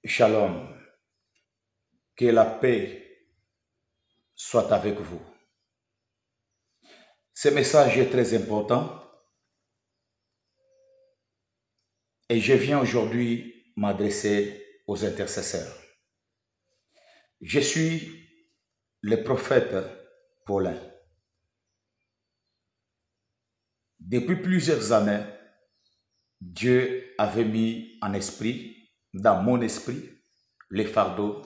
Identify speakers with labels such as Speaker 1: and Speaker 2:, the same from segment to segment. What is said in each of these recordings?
Speaker 1: Shalom, que la paix soit avec vous. Ce message est très important et je viens aujourd'hui m'adresser aux intercesseurs. Je suis le prophète Paulin. Depuis plusieurs années, Dieu avait mis en esprit, dans mon esprit, les fardeaux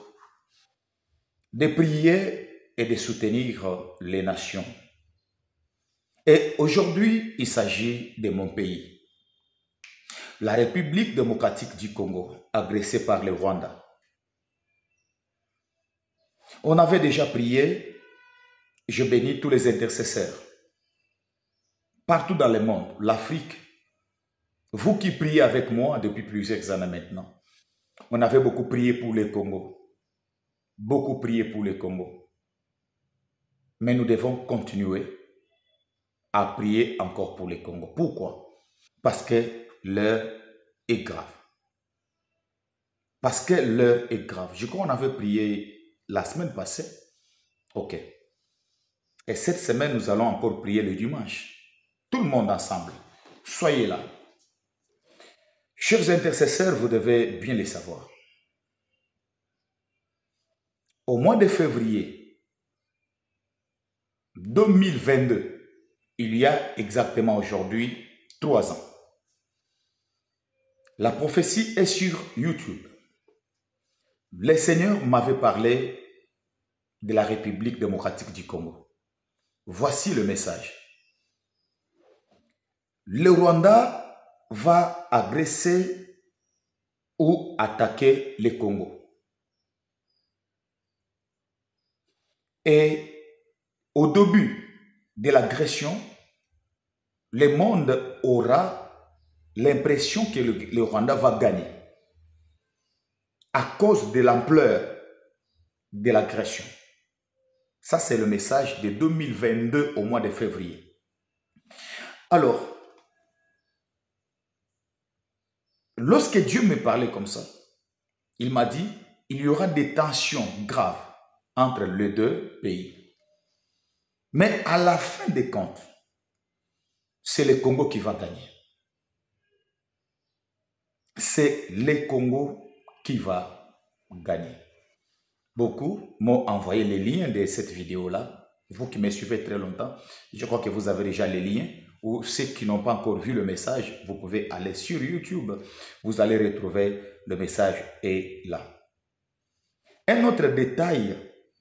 Speaker 1: de prier et de soutenir les nations. Et aujourd'hui, il s'agit de mon pays, la République démocratique du Congo, agressée par le Rwanda. On avait déjà prié, je bénis tous les intercesseurs, partout dans le monde, l'Afrique. Vous qui priez avec moi depuis plusieurs années maintenant, on avait beaucoup prié pour le Congo, beaucoup prié pour le Congo. Mais nous devons continuer à prier encore pour le Congo. Pourquoi? Parce que l'heure est grave. Parce que l'heure est grave. Je crois qu'on avait prié la semaine passée. Ok. Et cette semaine, nous allons encore prier le dimanche. Tout le monde ensemble. Soyez là. Chers intercesseurs, vous devez bien le savoir. Au mois de février 2022, il y a exactement aujourd'hui 3 ans, la prophétie est sur YouTube. Le Seigneur m'avait parlé de la République démocratique du Congo. Voici le message. Le Rwanda va agresser ou attaquer le Congo. Et au début de l'agression, le monde aura l'impression que le Rwanda va gagner à cause de l'ampleur de l'agression. Ça, c'est le message de 2022 au mois de février. Alors, lorsque Dieu me parlait comme ça, il m'a dit, il y aura des tensions graves entre les deux pays. Mais à la fin des comptes, c'est le Congo qui va gagner. C'est le Congo qui va gagner. Beaucoup m'ont envoyé les liens de cette vidéo-là. Vous qui me suivez très longtemps, je crois que vous avez déjà les liens. Ou ceux qui n'ont pas encore vu le message, vous pouvez aller sur YouTube. Vous allez retrouver le message est là. Un autre détail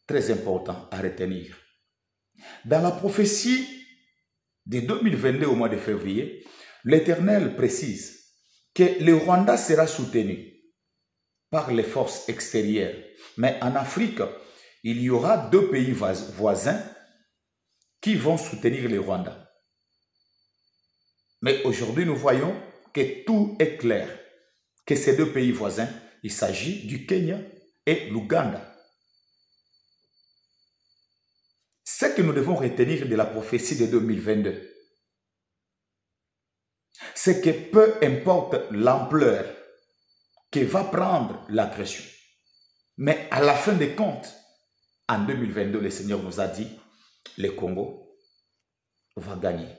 Speaker 1: très important à retenir. Dans la prophétie de 2022 au mois de février, l'Éternel précise que le Rwanda sera soutenu par les forces extérieures. Mais en Afrique, il y aura 2 pays voisins qui vont soutenir le Rwanda. Mais aujourd'hui, nous voyons que tout est clair, que ces 2 pays voisins, il s'agit du Kenya et l'Ouganda. Ce que nous devons retenir de la prophétie de 2022, c'est que peu importe l'ampleur que va prendre l'agression, mais à la fin des comptes, en 2022, le Seigneur nous a dit, le Congo va gagner.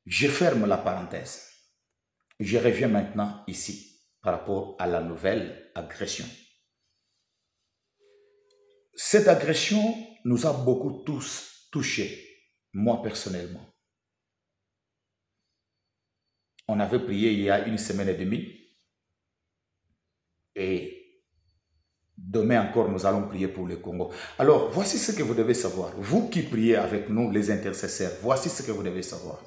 Speaker 1: Je ferme la parenthèse. Je reviens maintenant ici par rapport à la nouvelle agression. Cette agression nous a beaucoup tous touchés, moi personnellement. On avait prié il y a 1 semaine et demie et demain encore nous allons prier pour le Congo. Alors voici ce que vous devez savoir. Vous qui priez avec nous les intercesseurs, voici ce que vous devez savoir.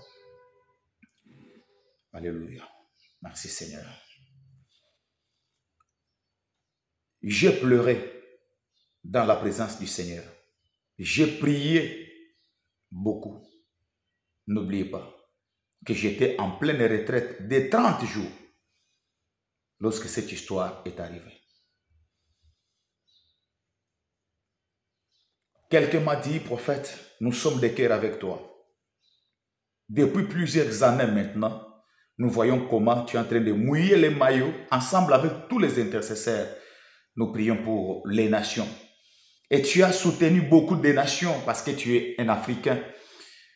Speaker 1: Alléluia. Merci Seigneur. J'ai pleuré dans la présence du Seigneur. J'ai prié beaucoup. N'oubliez pas que j'étais en pleine retraite de 30 jours lorsque cette histoire est arrivée. Quelqu'un m'a dit, prophète, nous sommes de cœur avec toi. Depuis plusieurs années maintenant, Nous voyons comment tu es en train de mouiller les maillots ensemble avec tous les intercesseurs. Nous prions pour les nations. Et tu as soutenu beaucoup de nations parce que tu es un Africain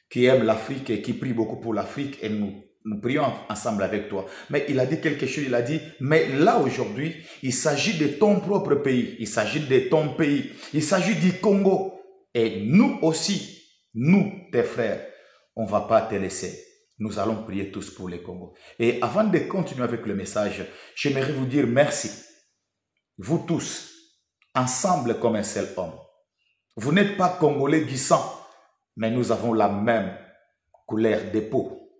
Speaker 1: qui aime l'Afrique et qui prie beaucoup pour l'Afrique. Et nous prions ensemble avec toi. Mais il a dit quelque chose, il a dit, mais là aujourd'hui, il s'agit de ton propre pays. Il s'agit de ton pays. Il s'agit du Congo. Et nous aussi, nous, tes frères, on ne va pas te laisser. Nous allons prier tous pour le Congo. Et avant de continuer avec le message, j'aimerais vous dire merci. Vous tous, ensemble comme un seul homme. Vous n'êtes pas Congolais du sang, mais nous avons la même couleur de peau.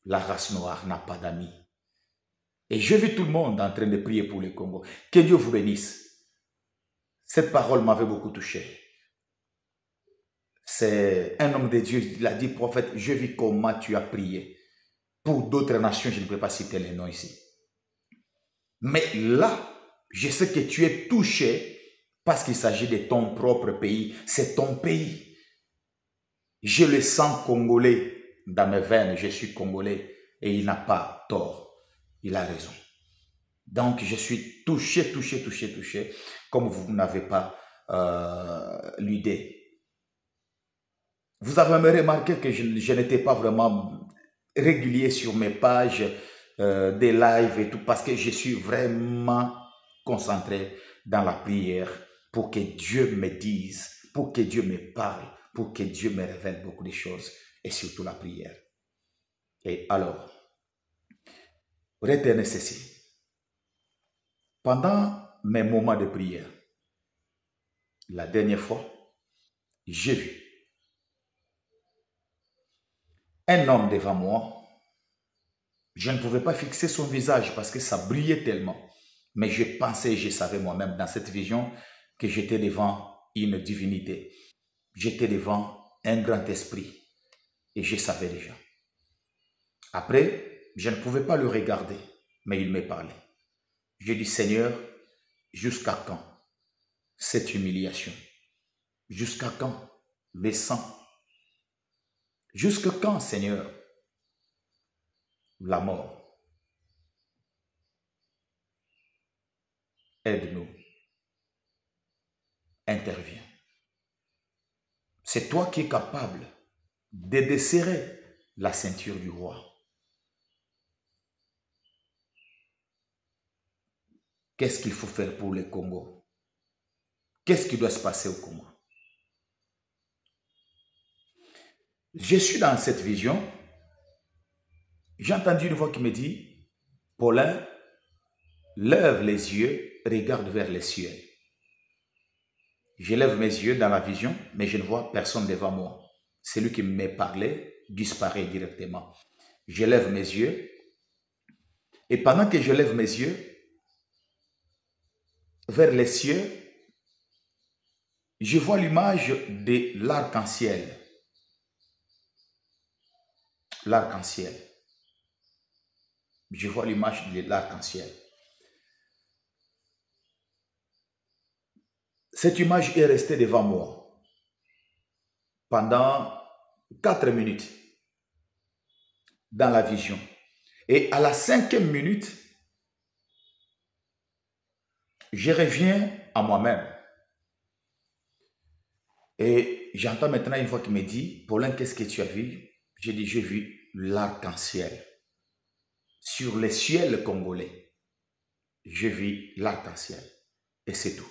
Speaker 1: La race noire n'a pas d'amis. Et je vis tout le monde en train de prier pour le Congo. Que Dieu vous bénisse. Cette parole m'avait beaucoup touché. C'est un homme de Dieu, il a dit, prophète, je vis comment tu as prié. Pour d'autres nations, je ne peux pas citer les noms ici. Mais là, je sais que tu es touché parce qu'il s'agit de ton propre pays. C'est ton pays. Je le sens congolais dans mes veines. Je suis congolais et il n'a pas tort. Il a raison. Donc, je suis touché, comme vous n'avez pas l'idée. Vous avez remarqué que je n'étais pas vraiment régulier sur mes pages des lives et tout, parce que je suis vraiment concentré dans la prière pour que Dieu me dise, pour que Dieu me parle, pour que Dieu me révèle beaucoup de choses, et surtout la prière. Et alors, retenez ceci. Pendant mes moments de prière, la dernière fois, j'ai vu un homme devant moi. Je ne pouvais pas fixer son visage parce que ça brillait tellement. Mais je pensais, je savais moi-même dans cette vision que j'étais devant une divinité. J'étais devant un grand esprit. Et je savais déjà. Après, je ne pouvais pas le regarder, mais il me parlait. J'ai dit, Seigneur, jusqu'à quand cette humiliation? Jusqu'à quand le sang? Jusqu'à quand, Seigneur, la mort? Aide-nous. Interviens. C'est toi qui es capable de desserrer la ceinture du roi. Qu'est-ce qu'il faut faire pour le Congo? Qu'est-ce qui doit se passer au Congo? Je suis dans cette vision. J'ai entendu une voix qui me dit, Paulin, lève les yeux, regarde vers les cieux. Je lève mes yeux dans la vision, mais je ne vois personne devant moi. Celui qui me parlait disparaît directement. Je lève mes yeux, et pendant que je lève mes yeux vers les cieux, je vois l'image de l'arc-en-ciel. L'arc-en-ciel. Je vois l'image de l'arc-en-ciel. Cette image est restée devant moi pendant 4 minutes dans la vision. Et à la 5e minute, je reviens à moi-même. Et j'entends maintenant une voix qui me dit, Paulin, qu'est-ce que tu as vu? J'ai dit, j'ai vu l'arc-en-ciel. Sur les ciels congolais, j'ai vu l'arc-en-ciel. Et c'est tout.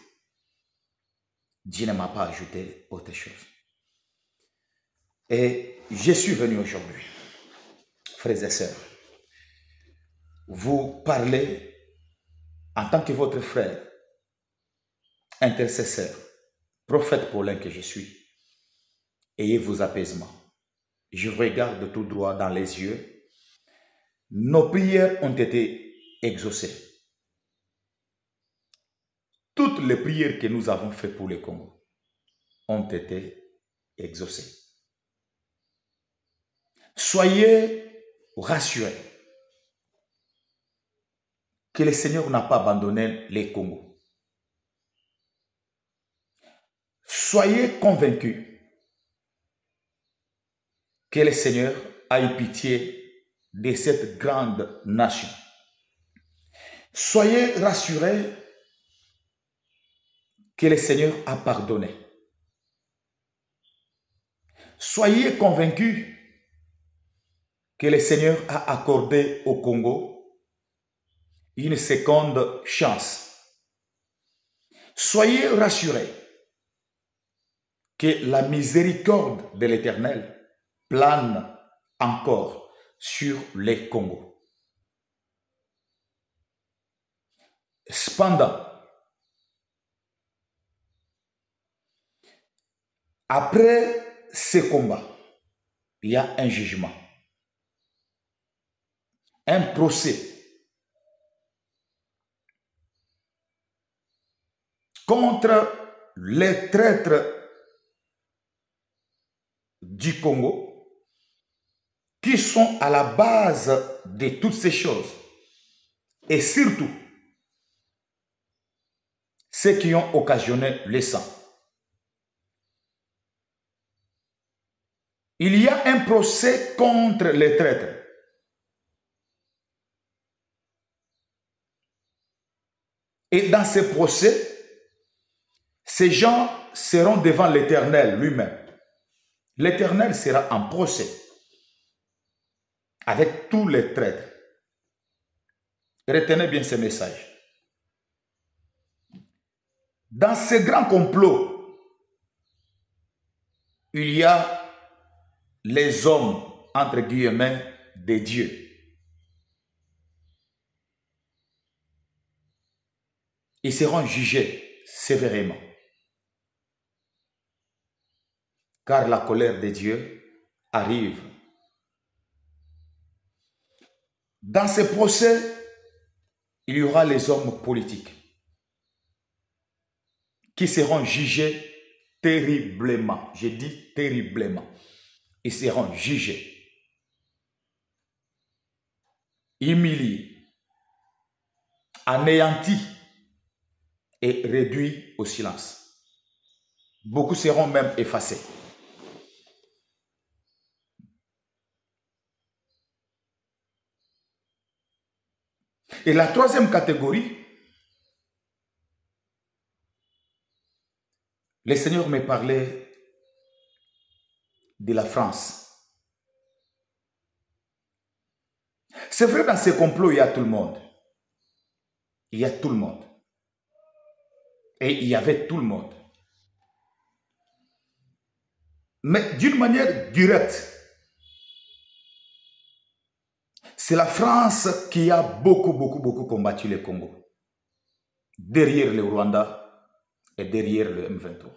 Speaker 1: Dieu ne m'a pas ajouté autre chose. Et je suis venu aujourd'hui, frères et sœurs, vous parler en tant que votre frère, intercesseur, prophète Paulin que je suis. Ayez vos apaisements. Je regarde tout droit dans les yeux. Nos prières ont été exaucées. Toutes les prières que nous avons faites pour le Congo ont été exaucées. Soyez rassurés que le Seigneur n'a pas abandonné les Congos. Soyez convaincus que le Seigneur ait pitié de cette grande nation. Soyez rassurés que le Seigneur a pardonné. Soyez convaincus que le Seigneur a accordé au Congo une seconde chance. Soyez rassurés que la miséricorde de l'Éternel plane encore sur les Congos. Cependant, après ce combat, il y a un jugement, un procès contre les traîtres du Congo qui sont à la base de toutes ces choses et surtout ceux qui ont occasionné le sang. Il y a un procès contre les traîtres. Et dans ce procès, ces gens seront devant l'Éternel lui-même. L'Éternel sera en procès avec tous les traîtres. Retenez bien ce message. Dans ce grand complot, il y a les hommes, entre guillemets, de Dieu. Ils seront jugés sévèrement. Car la colère de Dieu arrive. Dans ce procès, il y aura les hommes politiques qui seront jugés terriblement. Je dis terriblement. Ils seront jugés, humiliés, anéantis et réduits au silence. Beaucoup seront même effacés. Et la troisième catégorie, le Seigneur me parlait de la France. C'est vrai, dans ces complots, il y a tout le monde. Il y a tout le monde. Et il y avait tout le monde. Mais d'une manière directe, c'est la France qui a beaucoup combattu le Congo. Derrière le Rwanda et derrière le M23.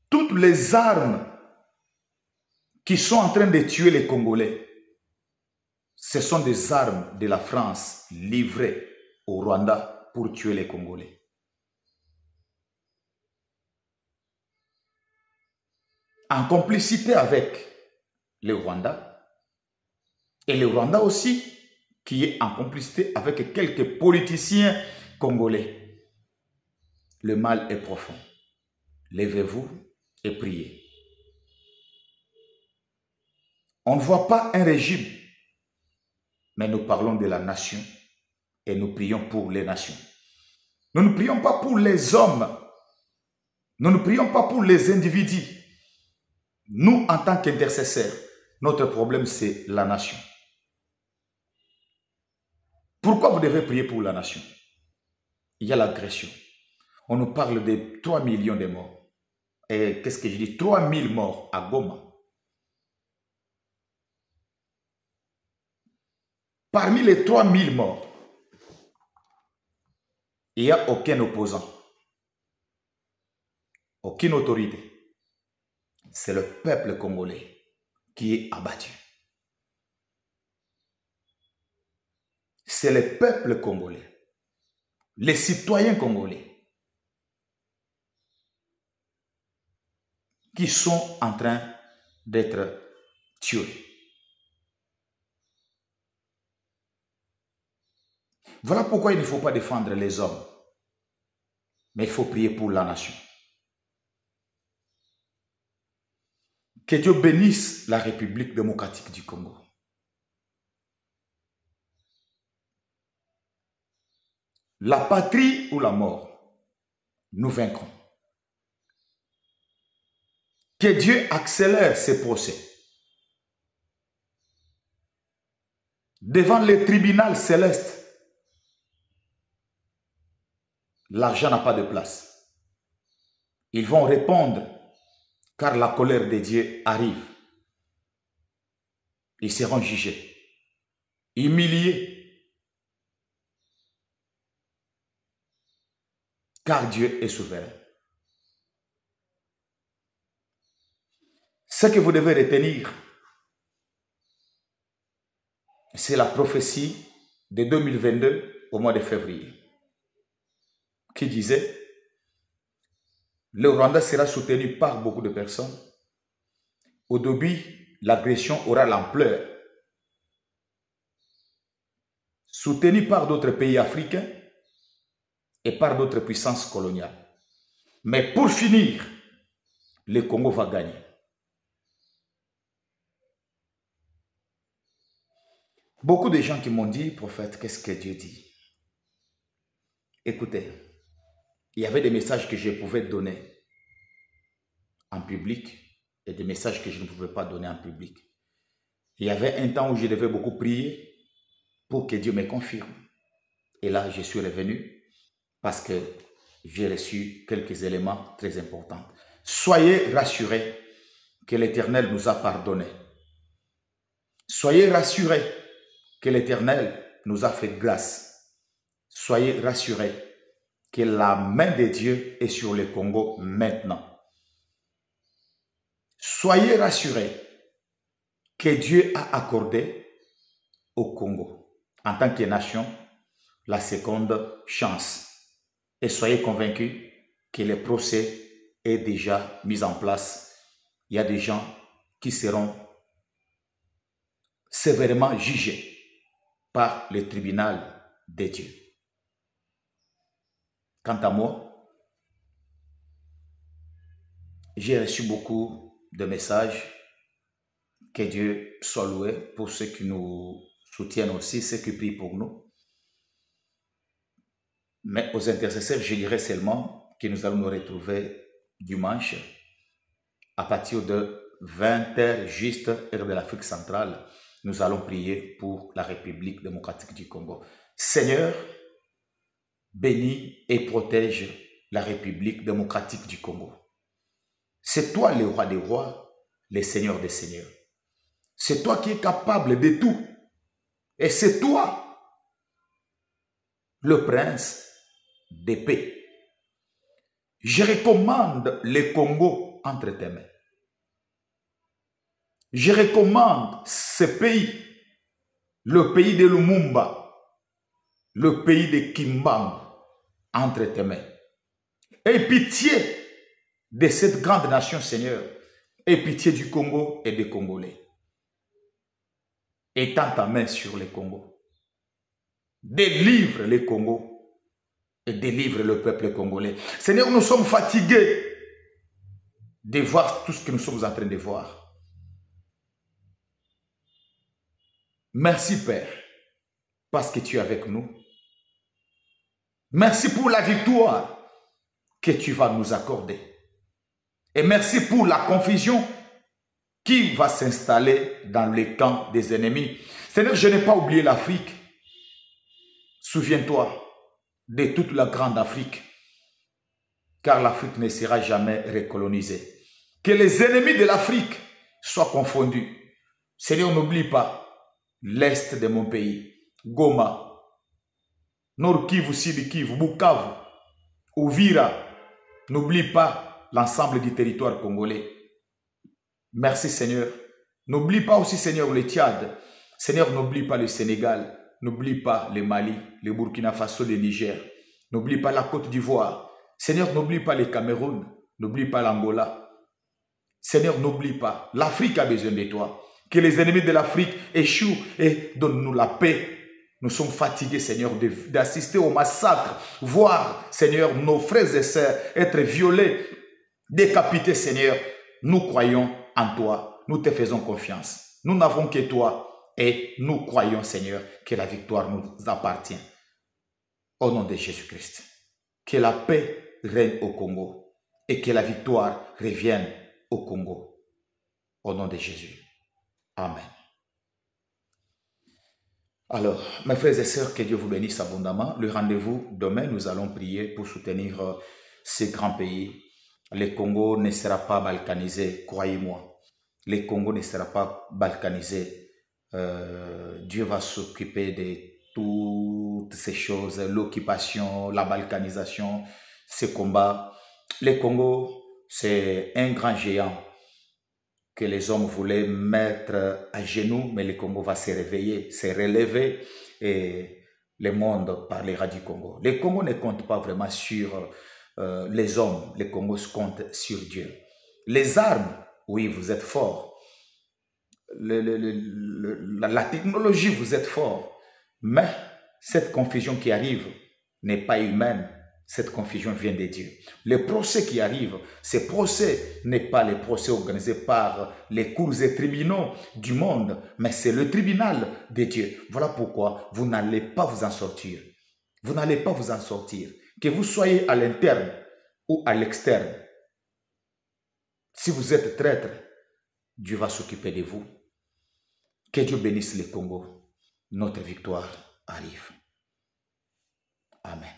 Speaker 1: Toutes les armes qui sont en train de tuer les Congolais, ce sont des armes de la France livrées au Rwanda pour tuer les Congolais. En complicité avec le Rwanda, et le Rwanda aussi, qui est en complicité avec quelques politiciens congolais. Le mal est profond. Levez-vous et priez. On ne voit pas un régime, mais nous parlons de la nation et nous prions pour les nations. Nous ne prions pas pour les hommes. Nous ne prions pas pour les individus. Nous, en tant qu'intercesseurs, notre problème, c'est la nation. Pourquoi vous devez prier pour la nation? Il y a l'agression. On nous parle de 3 millions de morts. Et qu'est-ce que je dis? 3 000 morts à Goma. Parmi les 3 000 morts, il n'y a aucun opposant. Aucune autorité. C'est le peuple congolais qui est abattu. C'est le peuple congolais, les citoyens congolais qui sont en train d'être tués. Voilà pourquoi il ne faut pas défendre les hommes, mais il faut prier pour la nation. Que Dieu bénisse la République démocratique du Congo. La patrie ou la mort, nous vaincrons. Que Dieu accélère ces procès. Devant le tribunal céleste, l'argent n'a pas de place. Ils vont répondre car la colère de Dieu arrive. Ils seront jugés, humiliés. Car Dieu est souverain. Ce que vous devez retenir, c'est la prophétie de 2022 au mois de février, qui disait, le Rwanda sera soutenu par beaucoup de personnes. Au début, l'agression aura l'ampleur. Soutenu par d'autres pays africains et par d'autres puissances coloniales. Mais pour finir, le Congo va gagner. Beaucoup de gens qui m'ont dit, prophète, qu'est-ce que Dieu dit? Écoutez, il y avait des messages que je pouvais donner en public et des messages que je ne pouvais pas donner en public. Il y avait un temps où je devais beaucoup prier pour que Dieu me confirme. Et là, je suis revenu parce que j'ai reçu quelques éléments très importants. Soyez rassurés que l'Éternel nous a pardonné. Soyez rassurés que l'Éternel nous a fait grâce. Soyez rassurés que la main de Dieu est sur le Congo maintenant. Soyez rassurés que Dieu a accordé au Congo, en tant que nation, la seconde chance. Et soyez convaincus que le procès est déjà mis en place. Il y a des gens qui seront sévèrement jugés par le tribunal de Dieu. Quant à moi, j'ai reçu beaucoup de messages. Que Dieu soit loué pour ceux qui nous soutiennent aussi, ceux qui prient pour nous. Mais aux intercesseurs, je dirais seulement que nous allons nous retrouver dimanche à partir de 20 h juste, heure de l'Afrique centrale. Nous allons prier pour la République démocratique du Congo. Seigneur, bénis et protège la République démocratique du Congo. C'est toi le roi des rois, le Seigneur des seigneurs. C'est toi qui es capable de tout. Et c'est toi, le prince de paix. Je recommande le Congo entre tes mains. Je recommande ce pays, le pays de Lumumba, le pays de Kimbang, entre tes mains. Aie pitié de cette grande nation, Seigneur. Aie pitié du Congo et des Congolais. Étends ta main sur le Congo. Délivre le Congo et délivre le peuple congolais. Seigneur, nous sommes fatigués de voir tout ce que nous sommes en train de voir. Merci, Père, parce que tu es avec nous. Merci pour la victoire que tu vas nous accorder. Et merci pour la confusion qui va s'installer dans les camps des ennemis. Seigneur, je n'ai pas oublié l'Afrique. Souviens-toi de toute la grande Afrique, car l'Afrique ne sera jamais recolonisée. Que les ennemis de l'Afrique soient confondus. Seigneur, n'oublie pas l'Est de mon pays, Goma, Nord Kivu, Sud Kivu, Bukavu, Uvira. N'oublie pas l'ensemble du territoire congolais. Merci Seigneur. N'oublie pas aussi Seigneur le Tchad. Seigneur, n'oublie pas le Sénégal. N'oublie pas le Mali, le Burkina Faso, le Niger. N'oublie pas la Côte d'Ivoire. Seigneur, n'oublie pas le Cameroun. N'oublie pas l'Angola. Seigneur, n'oublie pas. L'Afrique a besoin de toi. Que les ennemis de l'Afrique échouent et donne-nous la paix. Nous sommes fatigués, Seigneur, d'assister au massacre. Voir, Seigneur, nos frères et sœurs être violés, décapités, Seigneur. Nous croyons en toi. Nous te faisons confiance. Nous n'avons que toi et nous croyons, Seigneur, que la victoire nous appartient. Au nom de Jésus-Christ. Que la paix règne au Congo et que la victoire revienne au Congo. Au nom de Jésus. Amen. Alors, mes frères et sœurs, que Dieu vous bénisse abondamment. Le rendez-vous demain, nous allons prier pour soutenir ces grands pays. Le Congo ne sera pas balkanisé, croyez-moi. Le Congo ne sera pas balkanisé. Dieu va s'occuper de toutes ces choses, l'occupation, la balkanisation, ces combats. Le Congo, c'est un grand géant que les hommes voulaient mettre à genoux, mais le Congo va se réveiller, se relever et le monde parlera du Congo. Le Congo ne compte pas vraiment sur les hommes, le Congo compte sur Dieu. Les armes, oui, vous êtes forts. La technologie, vous êtes forts. Mais cette confusion qui arrive n'est pas humaine. Cette confusion vient de Dieu. Le procès qui arrive, ce procès n'est pas le procès organisé par les cours et tribunaux du monde, mais c'est le tribunal de Dieu. Voilà pourquoi vous n'allez pas vous en sortir. Vous n'allez pas vous en sortir. Que vous soyez à l'interne ou à l'externe. Si vous êtes traître, Dieu va s'occuper de vous. Que Dieu bénisse le Congo. Notre victoire arrive. Amen.